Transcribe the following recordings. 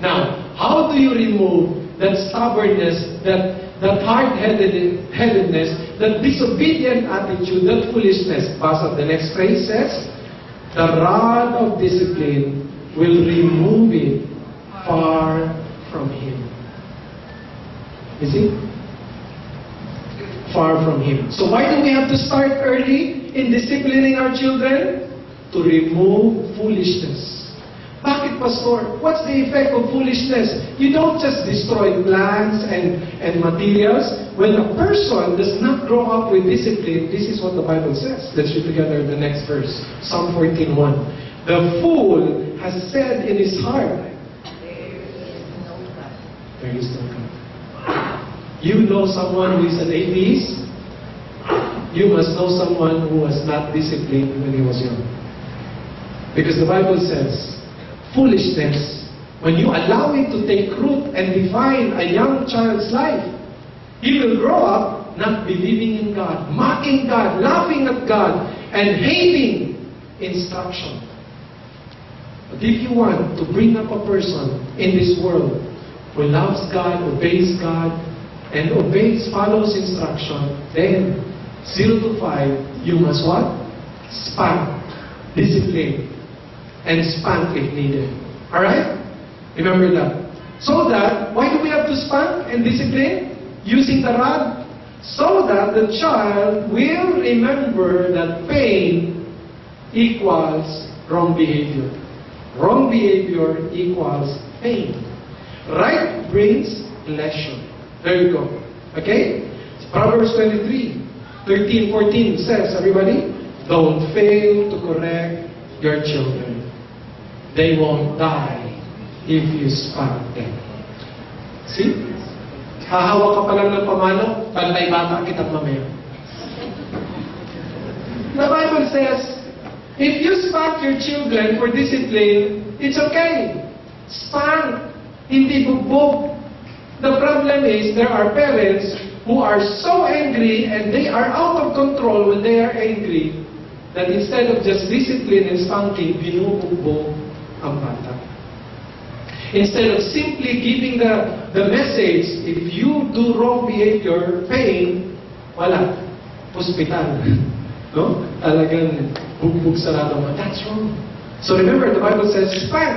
Now, how do you remove that stubbornness, that hard-headedness, that disobedient attitude, that foolishness? Basa, the next phrase says, the rod of discipline will remove it far from him. You see? Far from him. So why do we have to start early in disciplining our children? To remove foolishness. Bakit, Pastor? What's the effect of foolishness? You don't just destroy plants and materials. When a person does not grow up with discipline, this is what the Bible says. Let's read together the next verse. Psalm 14:1. The fool has said in his heart, there is no God. You know someone who is an atheist? You must know someone who was not disciplined when he was young. Because the Bible says, foolishness, when you allow it to take root and define a young child's life, he will grow up not believing in God, mocking God, laughing at God, and hating instruction. But if you want to bring up a person in this world who loves God, obeys God, and follows instruction, then 0 to 5, you must what? Spank, discipline, and spank if needed. Alright? Remember that. So that, why do we have to spank and discipline? Using the rod? So that the child will remember that pain equals wrong behavior. Wrong behavior equals pain. Right brings pleasure. There you go. Okay? Proverbs 23:13-14 says, everybody, don't fail to correct your children. They won't die if you spank them. See? Hahawa ka pa lang ng pamalo, pantay bata kita mamaya. The Bible says, if you spank your children for discipline, it's okay. Spank, hindi bugbog. The problem is, there are parents who are so angry and they are out of control when they are angry that instead of just discipline and spanking, binubugbog ang bata. Instead of simply giving the message, if you do wrong behavior, pain, wala. Hospital. No? Talagang bugbog sarado mo. That's wrong. So remember, the Bible says, spank.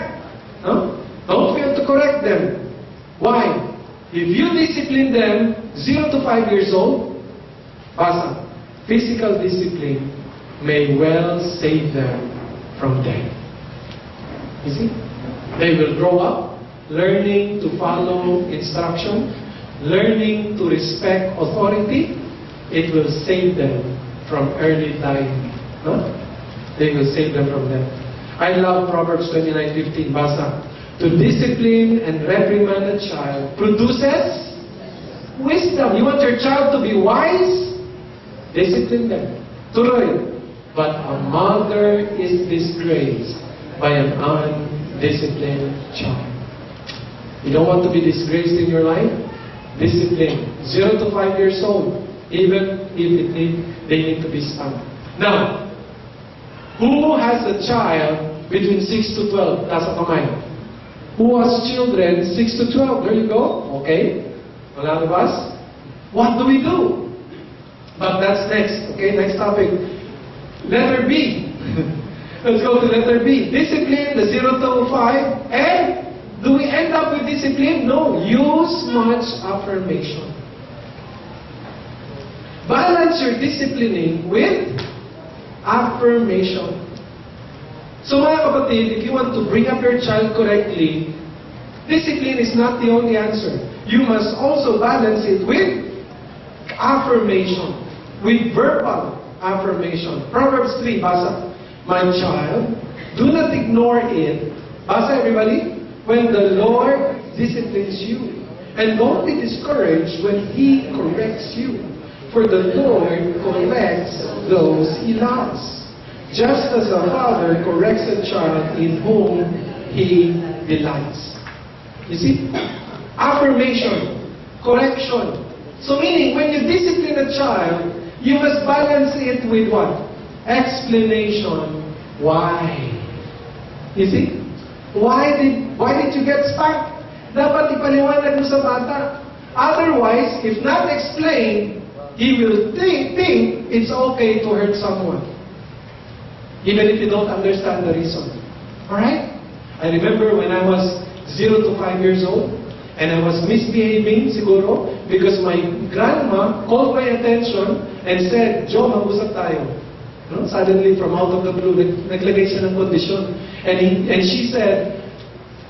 No? Don't fail to correct them. Why? If you discipline them 0 to 5 years old, basa, physical discipline may well save them from death. You see? They will grow up learning to follow instruction, learning to respect authority. It will save them from early dying. No? They will save them from death. I love Proverbs 29:15, basa. To discipline and reprimand a child produces wisdom. You want your child to be wise? Discipline them. Tuloy. But a mother is disgraced by an undisciplined child. You don't want to be disgraced in your life? Discipline. 0 to 5 years old. Even if they need to be spanked. Now, who has a child between 6 to 12? Nasa kamay. Who has children 6 to 12? There you go. Okay. Wala na bas? What do we do? But that's next. Okay, next topic. Letter B. Let's go to letter B. Discipline, the 0 to 5. And do we end up with discipline? No. Use much affirmation. Balance your disciplining with affirmation. So mga kapatid, if you want to bring up your child correctly, discipline is not the only answer. You must also balance it with affirmation, with verbal affirmation. Proverbs 3, basa. My child, do not ignore it. Basa everybody. When the Lord disciplines you. And don't be discouraged when He corrects you. For the Lord corrects those He loves. Just as a father corrects a child in whom he delights. You see? Affirmation. Correction. So meaning, when you discipline a child, you must balance it with what? Explanation. Why? You see? Why did you get spanked? Dapat ipaliwanag mo sa bata. Otherwise, if not explained, he will think it's okay to hurt someone. Even if you don't understand the reason. Alright? I remember when I was 0 to 5 years old, and I was misbehaving, siguro, because my grandma called my attention and said, Joe, mag-usap tayo. No? Suddenly, from out of the blue, naglagay siya ng condition. And she said,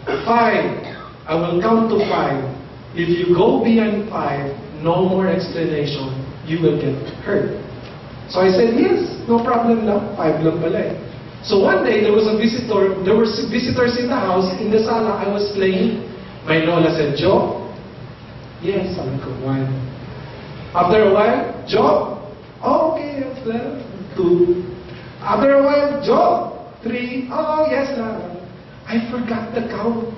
5, I will count to 5. If you go beyond 5, no more explanation, you will get hurt. So I said, yes, no problem lang. 5 lang pala eh. So one day, there were visitors in the house. In the sala, I was playing. My lola said, Joe? Yes, sabi ko, 1. After a while, Joe? Oh, okay, that's 2. After a while, Joe? 3. Oh, yes, I forgot the count.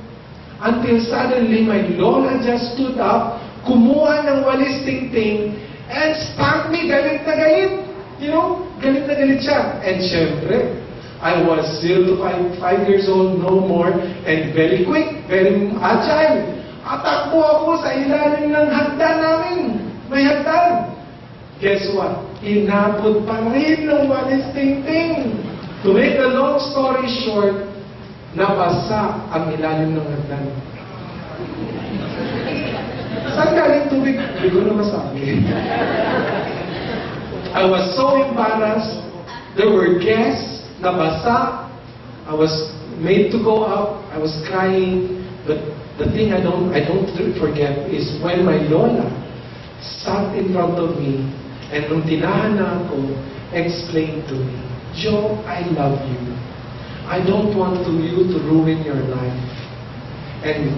Until suddenly, my lola just stood up, kumuha ng walis ting-ting, and spanked me, galit na galit. You know, galit na galit siya. And syempre, I was 0 to 5 years old, no more, and very quick, very agile. Atakbo ako sa ilalim ng hagdan namin. May hagdan. Guess what? Inabot pa rin ng walis ting-ting. To make the long story short, nabasa ang ilalim ng hagdan. Saan galing tubig? Hindi ko na masabi. I was so embarrassed. There were guests. Nabasa. I was made to go up. I was crying. But the thing I don't forget is when my lola sat in front of me and nung tinahan na ako, explained to me, Joe, I love you. I don't want you to ruin your life and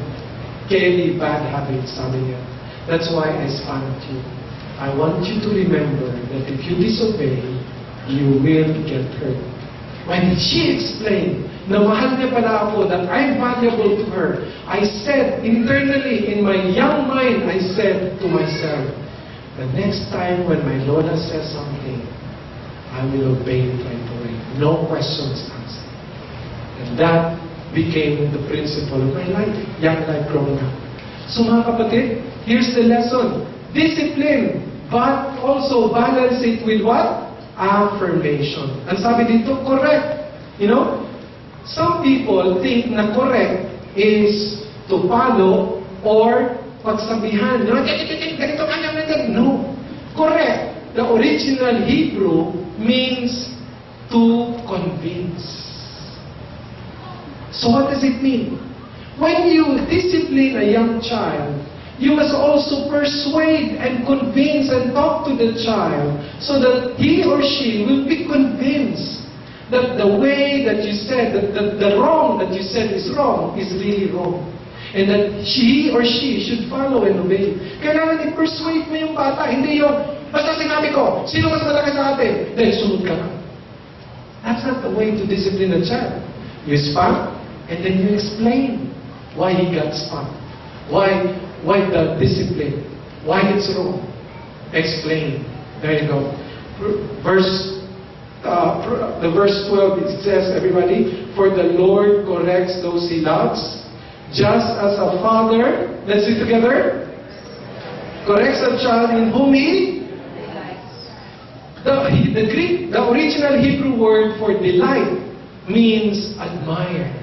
carry bad habits, sabi niya. That's why I spanked you. I want you to remember that if you disobey, you will get hurt. When she explained na mahal niya pala ako, that I'm valuable to her, I said internally, in my young mind, I said to myself, the next time when my lola says something, I will obey it right away. No questions asked. And that became the principle of my life, young life growing up. So mga kapatid, here's the lesson. Discipline, but also balance it with what? Affirmation. Ang sabi dito, correct. You know, some people think na correct is to follow or pagsabihan. Ganito ka naman. No. Correct. The original Hebrew means to convince. So what does it mean? When you discipline a young child, you must also persuade and convince and talk to the child so that he or she will be convinced that the way that you said, that the wrong that you said is wrong, is really wrong. And that he or she should follow and obey. Kailangan i-persuade mo yung bata, hindi yung, basta sinabi ko, sino mas malakas sa atin? Then sunod ka na. That's not the way to discipline a child. You spank, and then you explain why he got spanked. Why the discipline? Why it's wrong? Explain. There you go. The verse 12, it says, everybody, for the Lord corrects those He loves, just as a father, let's read together, corrects a child in whom He the original Hebrew word for delight means admire.